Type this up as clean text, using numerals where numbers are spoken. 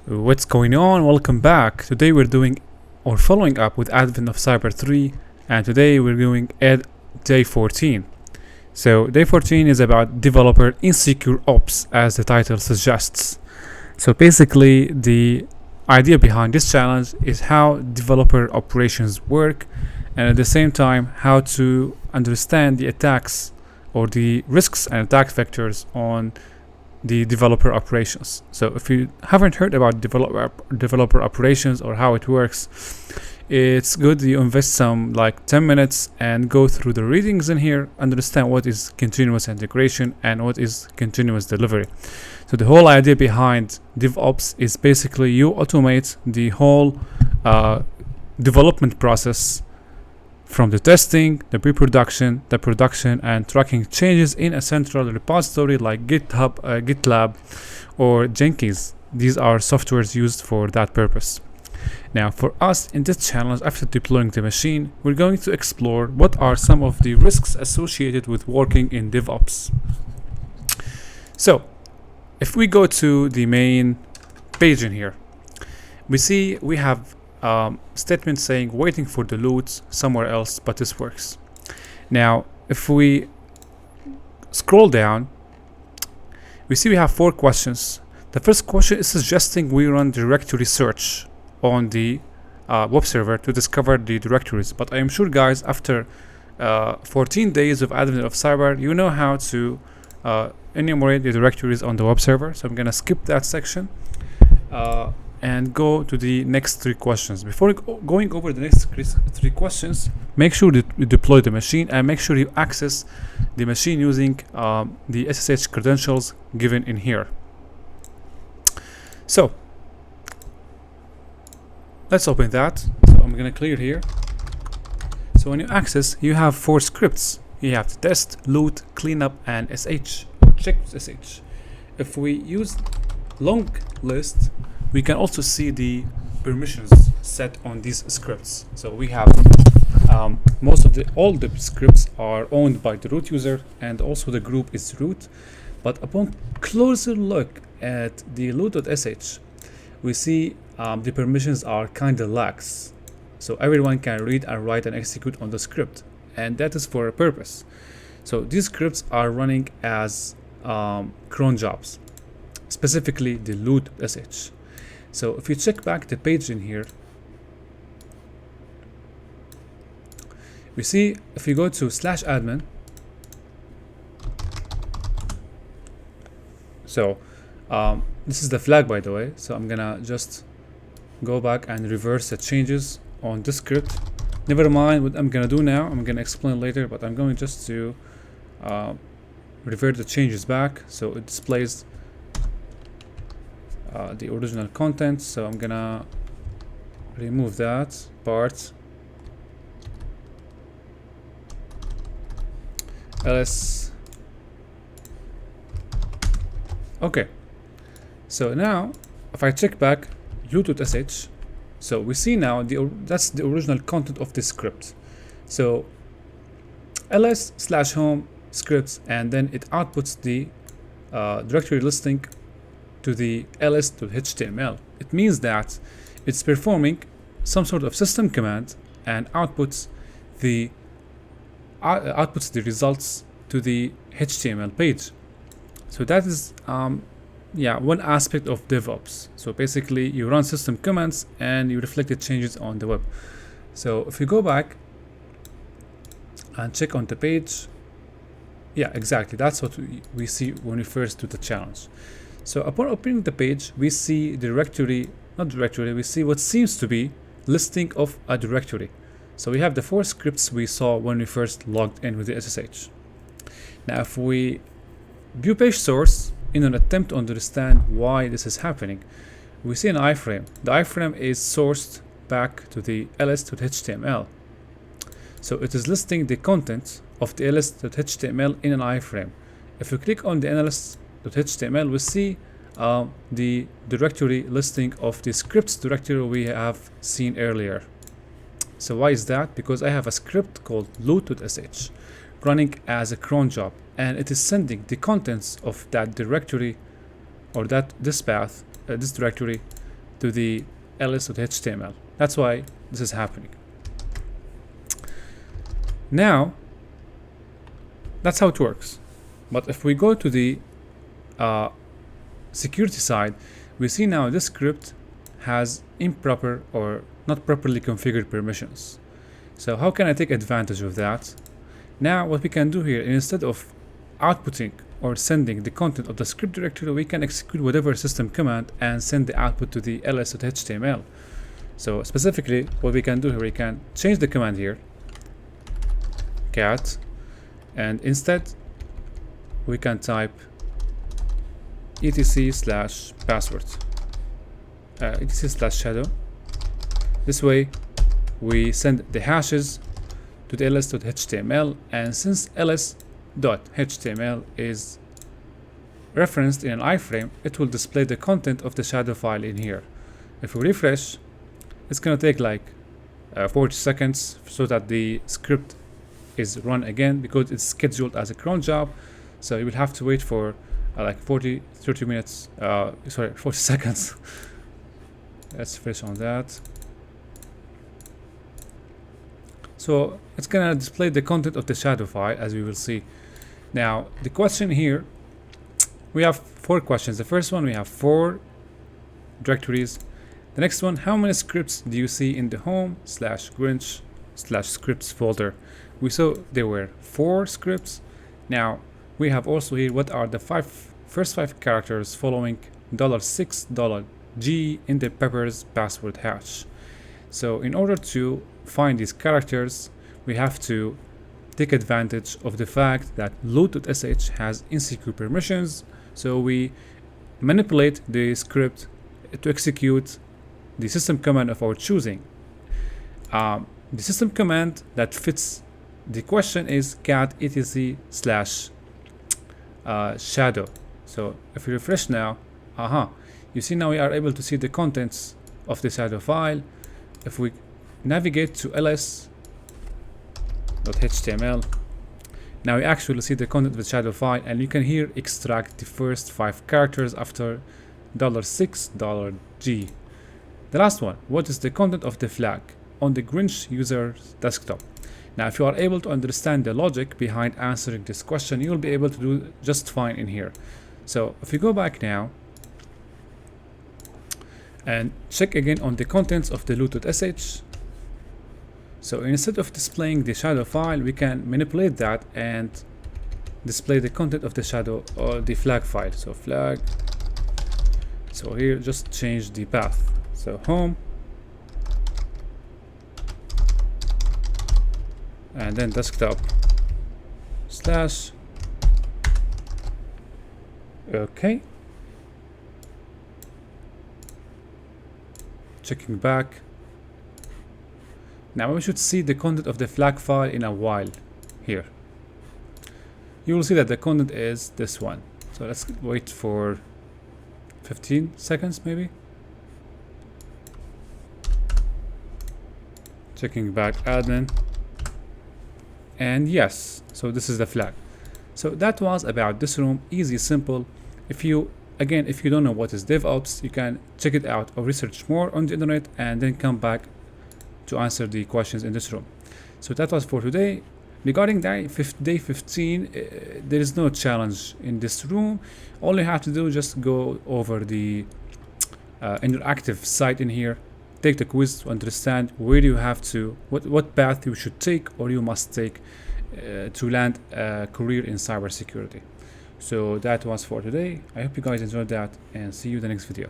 What's going on? Welcome back. Today we're doing or following up with Advent of Cyber 3, and today we're doing day 14. So day 14 is about developer insecure ops, as the title suggests. So basically the idea behind this challenge is how developer operations work, and at the same time how to understand the attacks or the risks and attack vectors on the developer operations. So if you haven't heard about developer operations or how it works, it's good you invest some like 10 minutes and go through the readings in here, understand what is continuous integration and what is continuous delivery. So the whole idea behind DevOps is basically you automate the whole development process from the testing, the pre-production, the production, and tracking changes in a central repository like GitHub, GitLab, or Jenkins. These are softwares used for that purpose. Now, for us in this challenge, after deploying the machine, we're going to explore what are some of the risks associated with working in DevOps. So, if we go to the main page in here, we see we have statement saying waiting for the loot somewhere else, but this works. Now, if we scroll down, we see we have 4 questions. The first question is suggesting we run directory search on the web server to discover the directories. But I am sure, guys, after 14 days of Advent of Cyber, you know how to enumerate the directories on the web server. So I'm gonna skip that section and go to the next 3 questions. Before going over the next 3 questions, make sure that you deploy the machine and make sure you access the machine using the SSH credentials given in here. So let's open that. So I'm gonna clear here. So when you access, you have 4 scripts. You have the test, loot, cleanup, and sh or check sh. If we use long list, we can also see the permissions set on these scripts. So we have all the scripts are owned by the root user, and also the group is root. But upon closer look at the loot.sh, we see the permissions are kind of lax. So everyone can read and write and execute on the script, and that is for a purpose. So these scripts are running as cron jobs, specifically the loot.sh. So if you check back the page in here, we see if you go to /admin, so this is the flag, by the way. So I'm gonna just go back and reverse the changes on this script. Never mind what I'm gonna do now, I'm gonna explain later, but I'm going just to revert the changes back so it displays the original content. So I'm gonna remove that part, ls. Okay, so now if I check back loot.sh, so we see now that's the original content of this script. So ls/home scripts, and then it outputs the directory listing to the ls.html. It means that it's performing some sort of system command and outputs the results to the HTML page. So that is one aspect of DevOps. So basically you run system commands and you reflect the changes on the web. So if you go back and check on the page, yeah, exactly, that's what we see when we first do the challenge. So upon opening the page, we see we see what seems to be listing of a directory. So we have the 4 scripts we saw when we first logged in with the SSH. Now if we view page source in an attempt to understand why this is happening, we see an iframe. The iframe is sourced back to the ls.html. So it is listing the content of the ls.html in an iframe. If we click on the ls.html, we see the directory listing of the scripts directory we have seen earlier. So why is that? Because I have a script called loot.sh running as a cron job, and it is sending the contents of that directory or this directory to the ls.html. That's why this is happening. Now, that's how it works. But if we go to the security side, we see now this script has improper or not properly configured permissions. So how can I take advantage of that? Now what we can do here, instead of outputting or sending the content of the script directory, we can execute whatever system command and send the output to the ls.html. So specifically what we can do here, we can change the command here, cat, and instead we can type etc/password, etc/shadow. This way we send the hashes to the ls.html, and since ls.html is referenced in an iframe, it will display the content of the shadow file in here. If we refresh, it's gonna take like 40 seconds so that the script is run again, because it's scheduled as a cron job. So you will have to wait for like 30 minutes, 40 seconds. Let's finish on that. So it's gonna display the content of the shadow file, as we will see. Now the question here, we have 4 questions. The first one, we have 4 directories. The next one, how many scripts do you see in the home/Grinch/scripts folder? We saw there were 4 scripts. Now we have also here, what are the first 5 characters following $6 $G in the Pepper's password hash. So in order to find these characters, we have to take advantage of the fact that load.sh has insecure permissions. So we manipulate the script to execute the system command of our choosing. The system command that fits the question is cat etc/shadow. So if we refresh now, you see now we are able to see the contents of the shadow file. If we navigate to ls.html, now we actually see the content of the shadow file, and you can here extract the first 5 characters after $6 $G. The last one, what is the content of the flag on the Grinch user's desktop? Now if you are able to understand the logic behind answering this question, you will be able to do just fine in here. So if you go back now and check again on the contents of the load.sh, so instead of displaying the shadow file, we can manipulate that and display the content of the shadow or the flag file. So flag, so here just change the path, so home and then desktop slash. Okay, checking back. Now we should see the content of the flag file in a while. Here you will see that the content is this one. So let's wait for 15 seconds maybe. Checking back admin, and yes, so this is the flag. So that was about this room. Easy, simple. If you don't know what is DevOps, you can check it out or research more on the internet and then come back to answer the questions in this room. So that was for today. Regarding day 15, there is no challenge in this room. All you have to do is just go over the interactive site in here, take the quiz to understand where you have to, what path you should take or you must take to land a career in cybersecurity. So that was for today. I hope you guys enjoyed that, and see you in the next video.